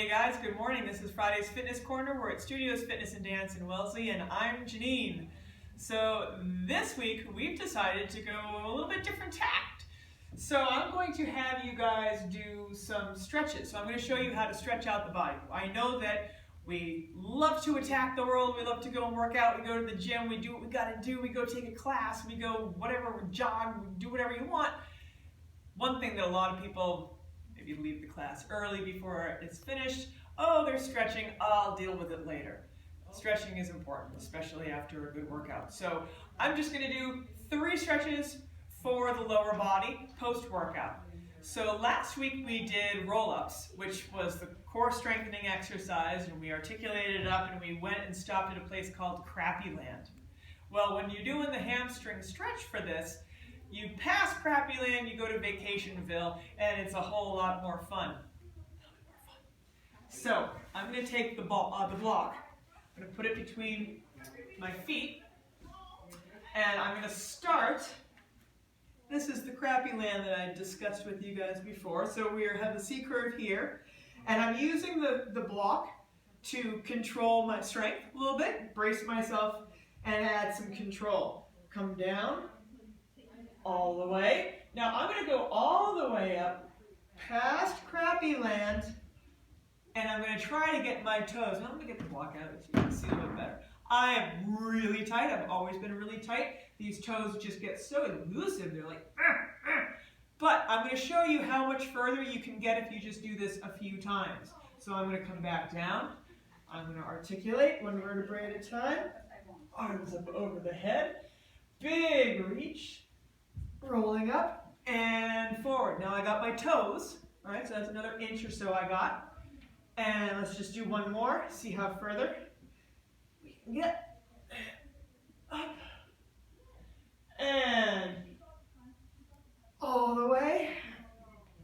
Hey guys, good morning. This is Friday's Fitness Corner. We're at Studios Fitness and Dance in Wellesley, and I'm Jeannine. So this week we've decided to go a little bit different tact. So I'm going to have you guys do some stretches. So I'm going to show you how to stretch out the body. I know that we love to attack the world. We love to go and work out. We go to the gym. We do what we got to do. We go take a class. We go whatever, we jog, we do whatever you want. One thing that a lot of people maybe leave the class early before it's finished. Oh, they're stretching. I'll deal with it later. Stretching is important, especially after a good workout. So I'm just going to do 3 stretches for the lower body post-workout. So last week we did roll-ups, which was the core strengthening exercise, and we articulated it up and we went and stopped at a place called Crappy Land. Well, when you're doing the hamstring stretch for this, you pass Crappy Land, you go to Vacationville, and it's a whole lot more fun. So I'm going to take the block. I'm going to put it between my feet, and I'm going to start. This is the Crappy Land that I discussed with you guys before. So we have the C curve here, and I'm using the block to control my strength a little bit, brace myself, and add some control. Come down. All the way. Now I'm going to go all the way up past Crappy Land, and I'm going to try to get my toes. Now I'm going to get the block out so you can see a little bit better. I am really tight. I've always been really tight. These toes just get so elusive. They're like, But I'm going to show you how much further you can get if you just do this a few times. So I'm going to come back down. I'm going to articulate one vertebrae at a time. Arms up over the head. Big reach. Rolling up and forward. Now I got my toes, all right, so that's another inch or so I got. And let's just do one more, see how further we can get. Up. And all the way.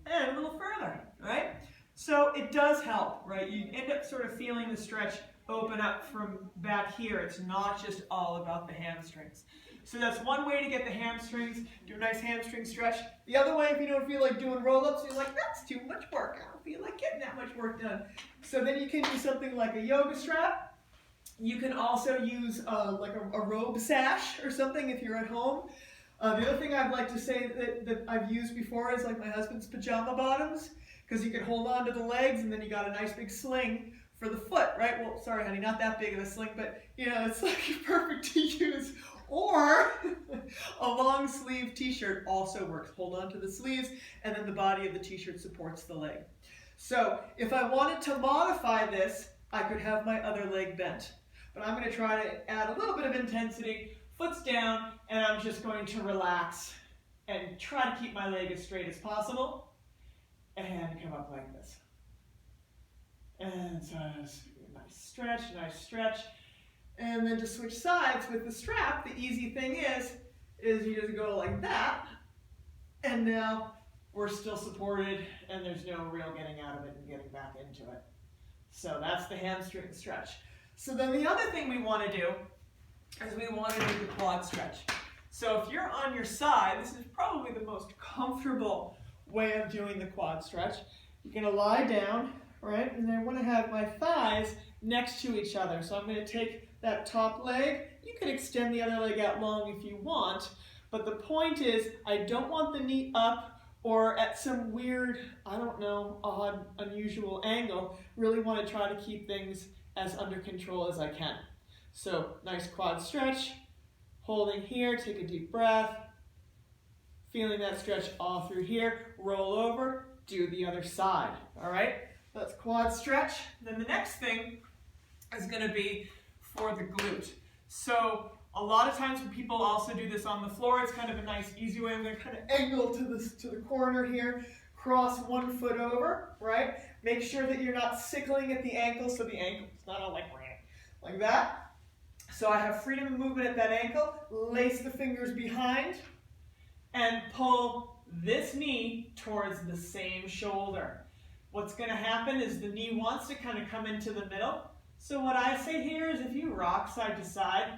And a little further, all right? So it does help, right? You end up sort of feeling the stretch open up from back here. It's not just all about the hamstrings. So that's one way to get the hamstrings, do a nice hamstring stretch. The other way, if you don't feel like doing roll-ups, you're like, that's too much work. I don't feel like getting that much work done. So then you can do something like a yoga strap. You can also use like a robe sash or something if you're at home. The other thing I'd like to say that I've used before is like my husband's pajama bottoms, because you can hold on to the legs and then you got a nice big sling for the foot, right? Well, sorry, honey, not that big of a sling, but you know, it's like perfect to use. Or a long sleeve t-shirt also works. Hold on to the sleeves, and then the body of the t-shirt supports the leg. So if I wanted to modify this, I could have my other leg bent. But I'm going to try to add a little bit of intensity. Foot's down, and I'm just going to relax and try to keep my leg as straight as possible. And come up like this. And so nice stretch, nice stretch. And then to switch sides with the strap, the easy thing is you just go like that, and now we're still supported, and there's no real getting out of it and getting back into it. So that's the hamstring stretch. So then the other thing we want to do is we want to do the quad stretch. So if you're on your side, this is probably the most comfortable way of doing the quad stretch. You're going to lie down, right, and I want to have my thighs next to each other. So I'm going to take that top leg. You can extend the other leg out long if you want, but the point is I don't want the knee up or at some weird, I don't know, odd, unusual angle. Really want to try to keep things as under control as I can. So nice quad stretch, holding here, take a deep breath, feeling that stretch all through here, roll over, do the other side, all right? That's quad stretch. Then the next thing is going to be for the glute. So a lot of times when people also do this on the floor, it's kind of a nice easy way. I'm going to kind of angle to the corner here, cross one foot over, right? Make sure that you're not sickling at the ankle, so the ankle is not all like that. So I have freedom of movement at that ankle, lace the fingers behind, and pull this knee towards the same shoulder. What's going to happen is the knee wants to kind of come into the middle. So what I say here is if you rock side to side,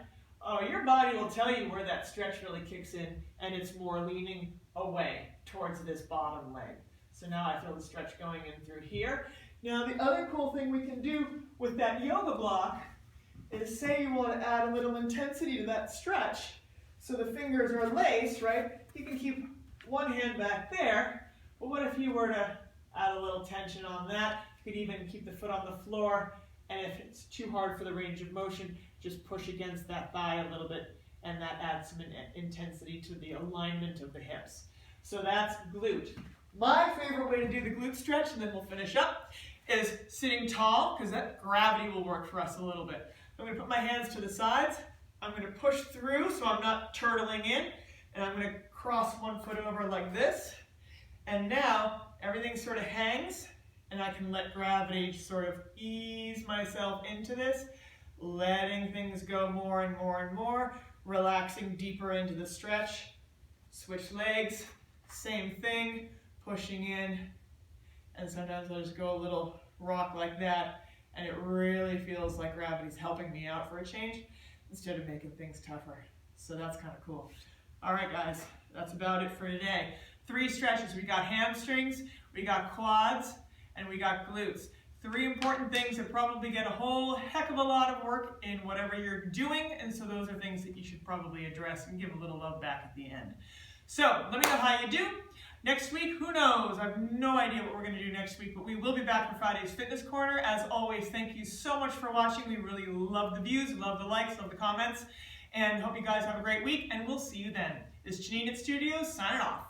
your body will tell you where that stretch really kicks in, and it's more leaning away towards this bottom leg. So now I feel the stretch going in through here. Now the other cool thing we can do with that yoga block is say you want to add a little intensity to that stretch, so the fingers are laced, right? You can keep one hand back there, but what if you were to add a little tension on that? You could even keep the foot on the floor, and if it's too hard for the range of motion, just push against that thigh a little bit, and that adds some intensity to the alignment of the hips. So that's glute. My favorite way to do the glute stretch, and then we'll finish up, is sitting tall, because that gravity will work for us a little bit. I'm going to put my hands to the sides. I'm going to push through so I'm not turtling in, and I'm going to cross one foot over like this. And now everything sort of hangs, and I can let gravity sort of ease myself into this, letting things go more and more and more, relaxing deeper into the stretch. Switch legs, same thing, pushing in, and sometimes I'll just go a little rock like that, and it really feels like gravity's helping me out for a change instead of making things tougher. So that's kind of cool. All right, guys, that's about it for today. 3 stretches. We got hamstrings, we got quads, and we got glutes. 3 important things that probably get a whole heck of a lot of work in whatever you're doing, and so those are things that you should probably address and give a little love back at the end. So let me know how you do. Next week, who knows? I have no idea what we're going to do next week, but we will be back for Friday's Fitness Corner. As always, thank you so much for watching. We really love the views, love the likes, love the comments, and hope you guys have a great week, and we'll see you then. This is Jeannine at Studios, signing off.